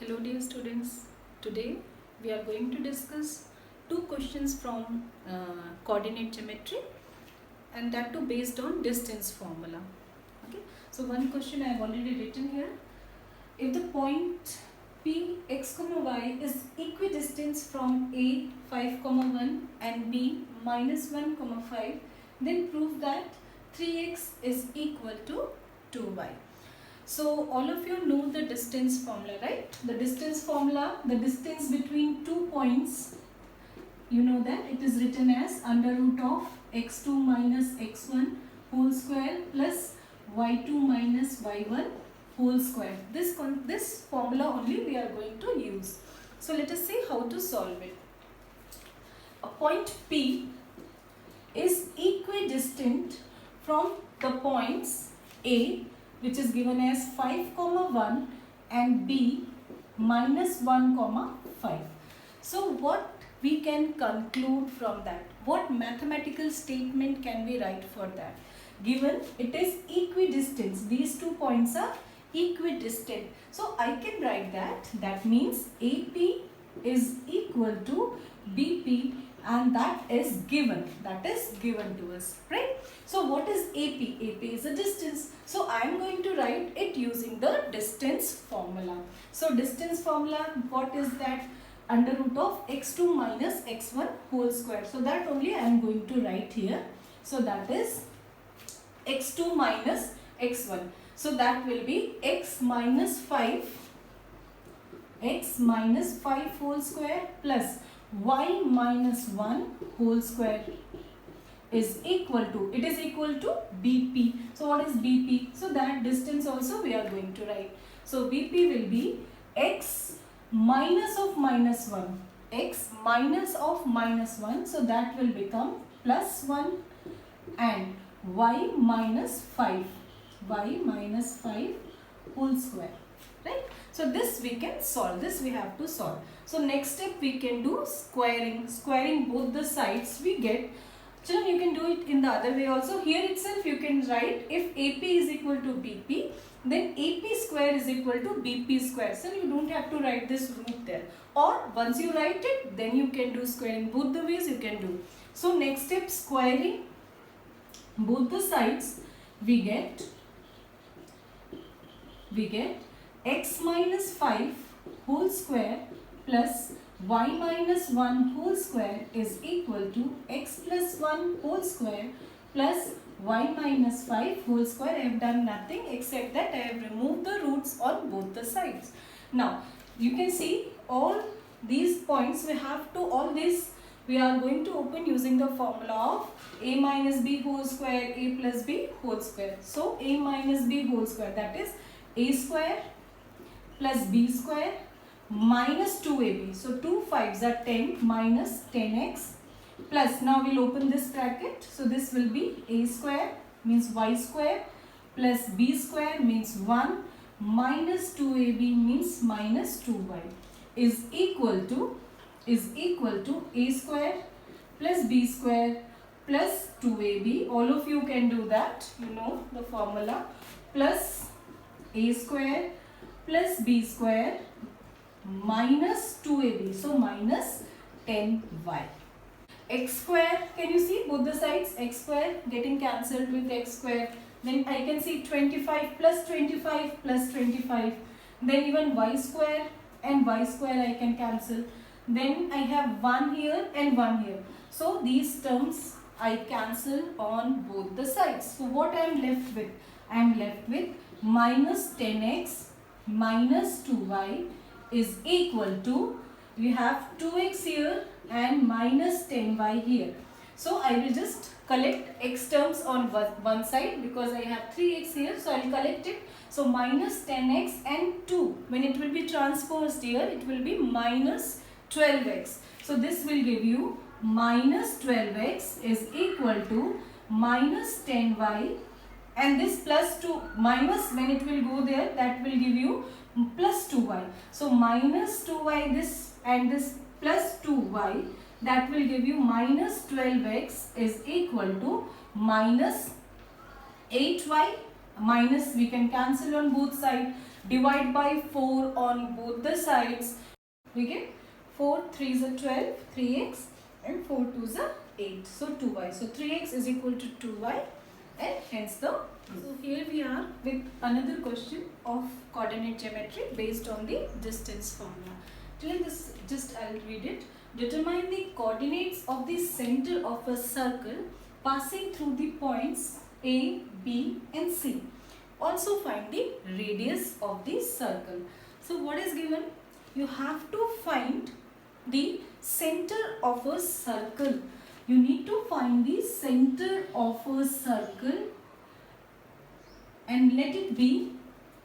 Hello dear students, today we are going to discuss two questions from coordinate geometry and that too based on distance formula. Okay, so one question I have already written here. If the point P x comma y is equidistant from A 5 comma 1 and B minus 1 comma 5, then prove that 3x is equal to 2y. So all of you know the distance formula, right? The distance formula, the distance between 2 points, you know that it is written as under root of x2 minus x1 whole square plus y2 minus y1 whole square. This formula only we are going to use. So let us see how to solve it. A point P is equidistant from the points A, which is given as 5 comma 1 and B minus 1 comma 5. So what we can conclude from that? What mathematical statement can we write for that? Given it is equidistant, these 2 points are equidistant. So I can write that. That means AP is equal to BP, and that is given to us, right? So what is AP? AP is a distance. So I am going to write it using the distance formula. So distance formula, what is that? Under root of x2 minus x1 whole square. So that only I am going to write here. So that is x2 minus x1. So that will be x minus 5 whole square plus y minus 1 whole square is equal to, it is equal to BP. So what is BP? So that distance also we are going to write. So BP will be x minus of minus 1, x minus of minus 1, so that will become plus 1, and y minus 5 whole square, right? So this we can solve, this we have to solve. So next step we can do squaring both the sides. We get, children, you can do it in the other way also. Here itself you can write, if AP is equal to BP, then AP square is equal to BP square. So you don't have to write this root there. Or once you write it, then you can do squaring. Both the ways you can do. So next step, squaring both the sides, we get x minus 5 whole square plus y minus 1 whole square is equal to x plus 1 whole square plus y minus 5 whole square. I have done nothing except that I have removed the roots on both the sides. Now you can see all these points, we have to, all this we are going to open using the formula of a minus b whole square, a plus b whole square. So a minus b whole square, that is a square plus b square minus 2ab. So 2 5s are 10 minus 10x plus, now we will open this bracket. So this will be a square means y square plus b square means 1 minus 2ab means minus 2y is equal to a square plus b square plus 2ab. All of you can do that, you know the formula, plus a square plus b square minus 2ab, so minus 10y. X square, can you see both the sides? X square getting cancelled with x square. Then I can see 25 plus 25 plus 25. Then even y square and y square I can cancel. Then I have 1 here and 1 here. So these terms I cancel on both the sides. So what I am left with? I am left with minus 10x minus 2y is equal to, we have 2x here and minus 10y here. So I will just collect x terms on one side because I have 3x here. So I will collect it. So minus 10x and 2. When it will be transposed here, it will be minus 12x. So this will give you minus 12x is equal to minus 10y, and this plus 2 minus, when it will go there, that will give you plus 2y. So minus 2y this and this plus 2y, that will give you minus 12x is equal to minus 8y. Minus we can cancel on both sides. Divide by 4 on both the sides. We get 4 3s are 12, 3x, and 4 2s are 8. So 2y. So 3x is equal to 2y, and hence the. So here we are with another question of coordinate geometry based on the distance formula. Till this, just I'll read it. Determine the coordinates of the center of a circle passing through the points A, B and C. Also find the radius of the circle. So what is given? You have to find the center of a circle. You need to find the center of a circle and let it be,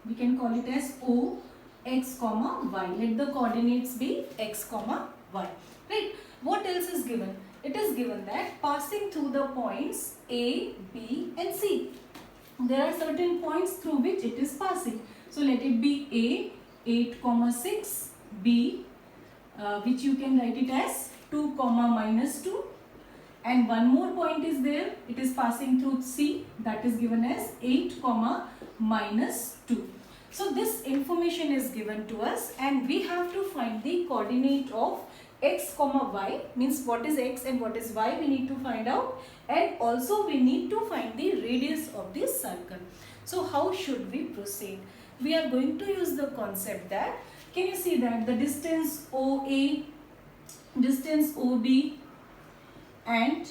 we can call it as O, x comma y. Let the coordinates be x comma y. Right? What else is given? It is given that passing through the points A, B and C. There are certain points through which it is passing. So let it be A, 8 comma 6, B, which you can write it as 2 comma minus 2, and one more point is there, it is passing through C, that is given as 8 comma minus 2. So this information is given to us and we have to find the coordinate of x comma y, means what is x and what is y we need to find out, and also we need to find the radius of this circle. So how should we proceed? We are going to use the concept that, can you see that the distance OA, distance OB and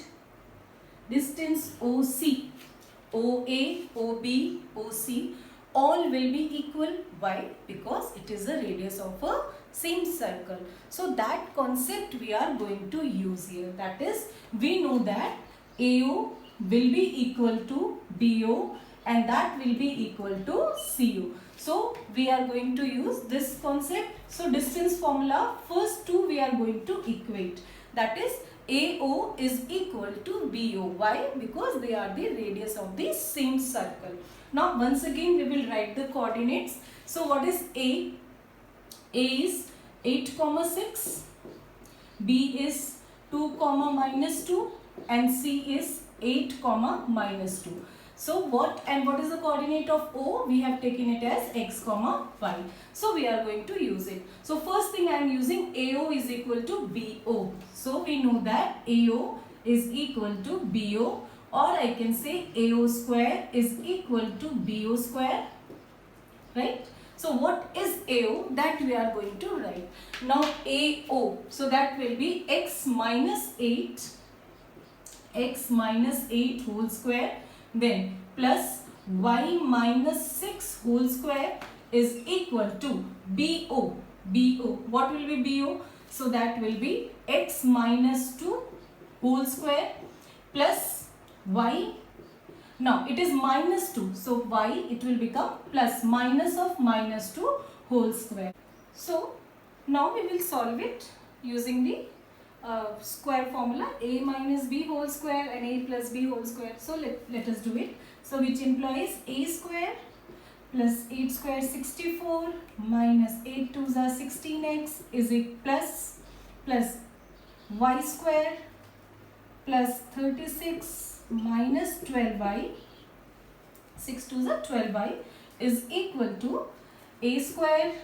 distance OC, OA, OB, OC all will be equal. Why? Because it is the radius of a same circle. So that concept we are going to use here. That is, we know that AO will be equal to BO and that will be equal to CO. So we are going to use this concept. So distance formula, first two we are going to equate. That is, AO is equal to BO. Why? Because they are the radius of the same circle. Now once again we will write the coordinates. So what is A? A is 8 comma 6, B is 2 comma minus 2 and C is 8 comma minus 2. So what is the coordinate of O? We have taken it as x comma y. So we are going to use it. So first thing I am using AO is equal to BO. So we know that AO is equal to BO, or I can say AO square is equal to BO square, right? So what is AO? That we are going to write. Now AO, so that will be x minus 8 whole square, then plus y minus 6 whole square is equal to BO. What will be BO? So that will be x minus 2 whole square plus y. Now it is minus 2, so y it will become plus minus of minus 2 whole square. So now we will solve it using the square formula, a minus b whole square and a plus b whole square. So let us do it. So which implies a square plus 8 square 64 minus 8 2s are 16x is a plus y square plus 36 minus 12y, 6 2s are 12y is equal to a square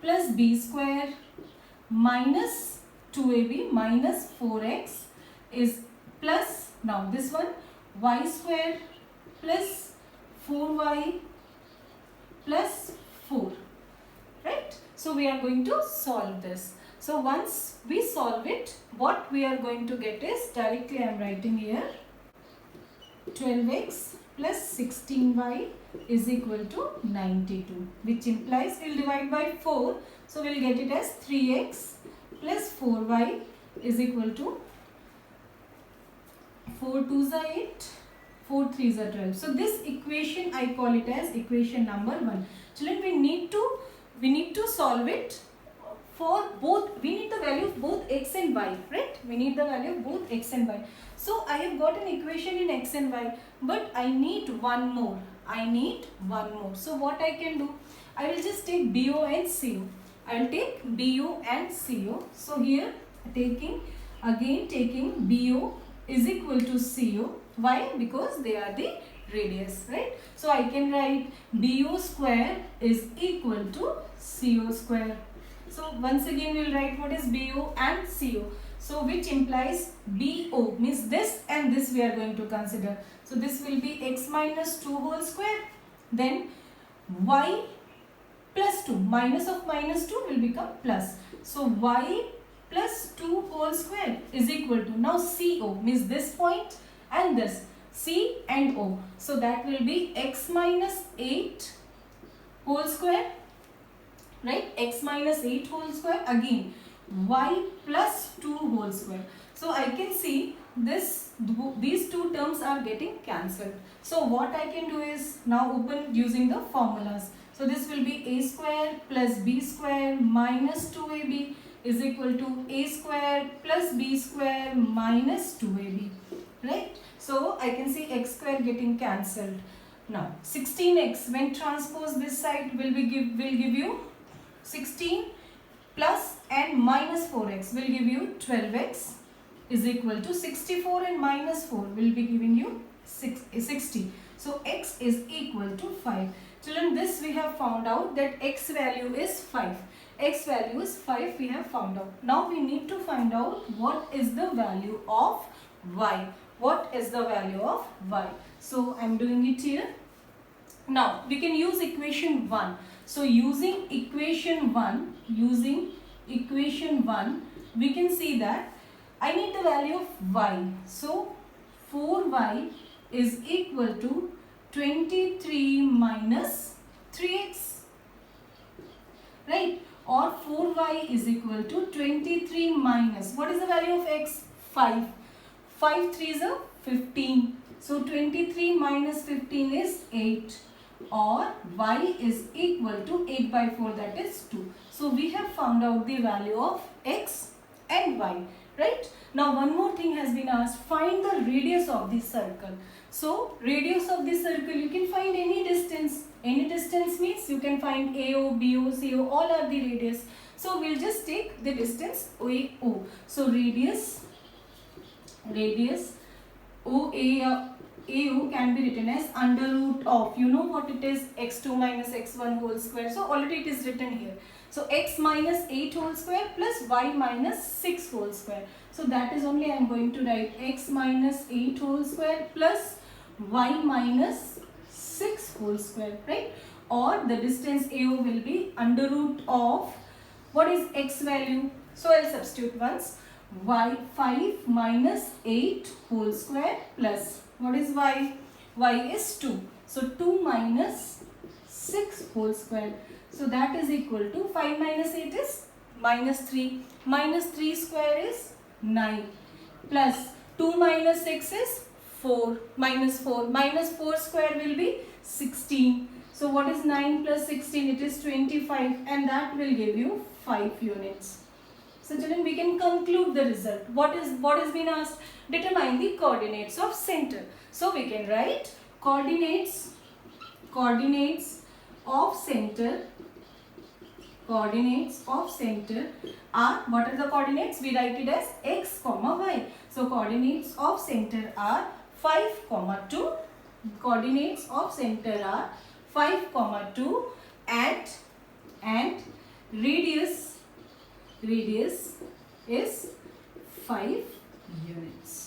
plus b square minus 2ab minus 4x is plus, now this one, y square plus 4y plus 4, right? So we are going to solve this. So once we solve it, what we are going to get is, directly I am writing here, 12x plus 16y is equal to 92, which implies we will divide by 4. So we will get it as 3x plus 4y is equal to 4 2s are 8, 4 3s are 12. So this equation I call it as equation number 1. Children, we need to solve it for both. We need the value of both x and y, right? We need the value of both x and y. So I have got an equation in x and y, but I need one more. So what I can do? I will just take BO and CO. I will take BO and CO. So here taking BO is equal to CO. Why? Because they are the radius, right? So I can write BO square is equal to CO square. So once again we will write what is BO and CO. So which implies BO means this and this we are going to consider. So this will be x minus 2 whole square. Then y plus 2, minus of minus 2 will become plus. So y plus 2 whole square is equal to, now CO means this point and this, C and O. So that will be x minus 8 whole square, right? X minus 8 whole square, again y plus 2 whole square. So I can see this, these two terms are getting cancelled. So what I can do is now open using the formulas. So this will be a square plus b square minus 2ab is equal to a square plus b square minus 2ab, right? So I can see x square getting cancelled. Now 16x when transpose this side will give you 16 plus and minus 4x will give you 12x is equal to 64 and minus 4 will be giving you 60. So x is equal to 5. Children, this we have found out that x value is 5. X value is 5 we have found out. Now we need to find out what is the value of y. What is the value of y? So I am doing it here. Now we can use equation 1. So using equation 1, we can see that I need the value of y. So 4y is equal to 23 minus 3x, right? Or 4y is equal to 23 minus, what is the value of x? 5. 5 3s are 15. So 23 minus 15 is 8. Or y is equal to 8 by 4, that is 2. So we have found out the value of x and y, right? Now one more thing has been asked, find the radius of this circle. So radius of this circle, you can find any distance. Any distance means you can find AO, BO, CO, all are the radius. So we'll just take the distance AO. So radius AO can be written as under root of, you know what it is, x2 minus x1 whole square. So already it is written here. So x minus 8 whole square plus y minus 6 whole square. So that is only I am going to write x minus 8 whole square plus y minus 6 whole square, right? Or the distance AO will be under root of, what is x value? So I will substitute once, y 5 minus 8 whole square plus, what is y? Y is 2. So 2 minus 6 whole square. So that is equal to 5 minus 8 is minus 3. Minus 3 square is 9. Plus 2 minus 6 is 4. Minus 4. Minus 4 square will be 16. So what is 9 plus 16? It is 25, and that will give you 5 units. So children, we can conclude the result. What is being asked? Determine the coordinates of center. So we can write coordinates of center. Coordinates of center are, what are the coordinates? We write it as x comma y. So coordinates of center are 5, 2. Coordinates of center are 5, 2 and radius is 5 units.